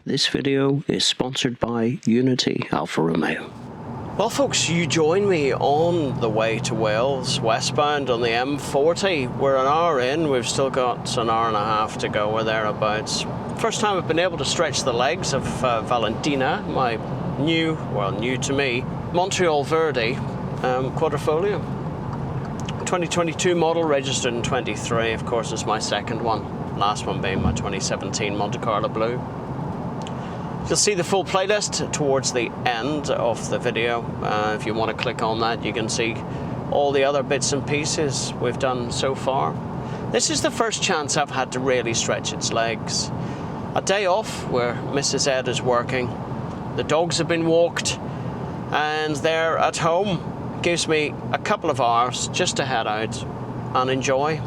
This video is sponsored by Unity Alfa Romeo. Well folks, you join me on the way to Wales, westbound on the M40. We're an hour in, we've still got an hour and a half to go or thereabouts. First time I've been able to stretch the legs of Valentina, my new to me, Montreal Verde Quadrifoglio. 2022 model, registered in 23, of course is my second one. Last one being my 2017 Monte Carlo Blue. You'll see the full playlist towards the end of the video. If you want to click on that, you can see all the other bits and pieces we've done so far. This is the first chance I've had to really stretch its legs. A day off where Mrs. Ed is working, the dogs have been walked, and they're at home. Gives me a couple of hours just to head out and enjoy.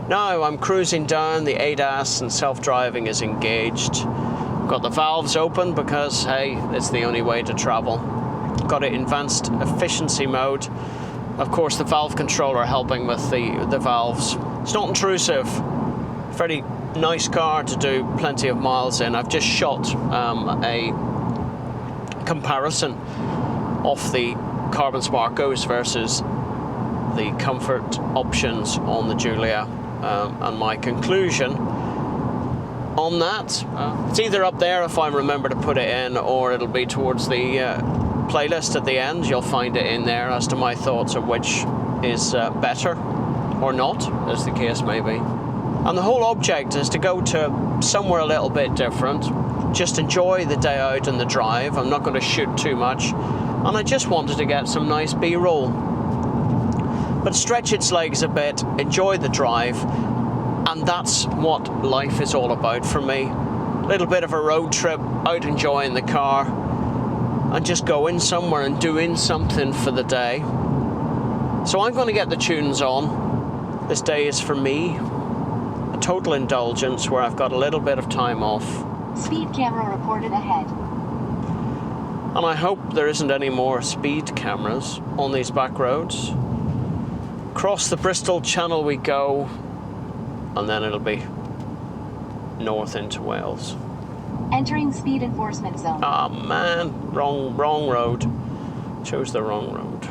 Now I'm cruising down, the ADAS and self-driving is engaged. Got the valves open because, hey, it's the only way to travel. Got it in advanced efficiency mode. Of course, the valve controller helping with the valves. It's not intrusive. Very nice car to do plenty of miles in. I've just shot a comparison of the Carbon Sparcos versus the comfort options on the Giulia, and my conclusion on that, it's either up there if I remember to put it in, or it'll be towards the playlist at the end. You'll find it in there as to my thoughts of which is better or not, as the case may be. And the whole object is to go to somewhere a little bit different, just enjoy the day out and the drive. I'm not going to shoot too much, and I just wanted to get some nice B-roll. But stretch its legs a bit, enjoy the drive. And that's what life is all about for me. A little bit of a road trip, out enjoying the car, and just going somewhere and doing something for the day. So I'm going to get the tunes on. This day is for me, a total indulgence where I've got a little bit of time off. Speed camera reported ahead. And I hope there isn't any more speed cameras on these back roads. Across the Bristol Channel we go. And then it'll be north into Wales. Entering speed enforcement zone. Ah man, wrong road. Chose the wrong road.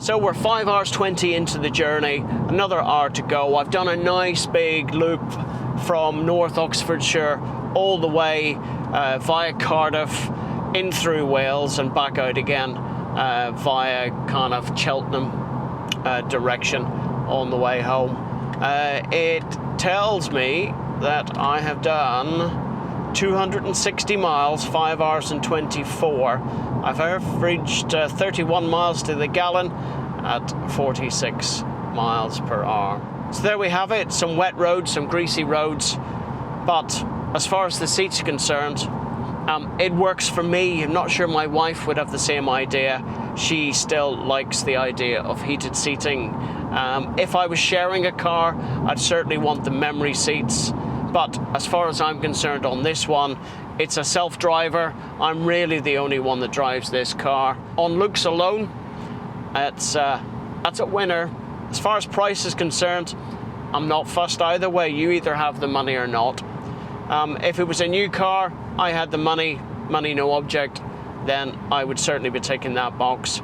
So we're 5 hours 20 into the journey, another hour to go. I've done a nice big loop from North Oxfordshire all the way via Cardiff, in through Wales and back out again via kind of Cheltenham direction on the way home. It tells me that I have done 260 miles, 5 hours and 24. I've averaged 31 miles to the gallon at 46 miles per hour. So there we have it, some wet roads, some greasy roads, but as far as the seats are concerned, it works for me. I'm not sure my wife would have the same idea. She still likes the idea of heated seating. If I was sharing a car, I'd certainly want the memory seats. But as far as I'm concerned on this one, it's a self-driver. I'm really the only one that drives this car. On looks alone, that's a winner. As far as price is concerned, I'm not fussed either way. You either have the money or not. If it was a new car, I had the money no object, then I would certainly be taking that box.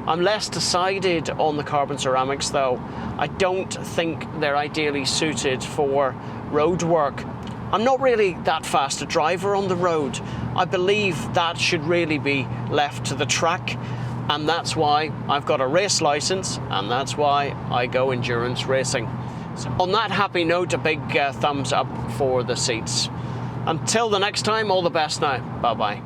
I'm less decided on the carbon ceramics though. I don't think they're ideally suited for road work. I'm not really that fast a driver on the road. I believe that should really be left to the track, and that's why I've got a race license, and that's why I go endurance racing. So on that happy note, a big thumbs up for the seats. Until the next time, all the best now. Bye-bye.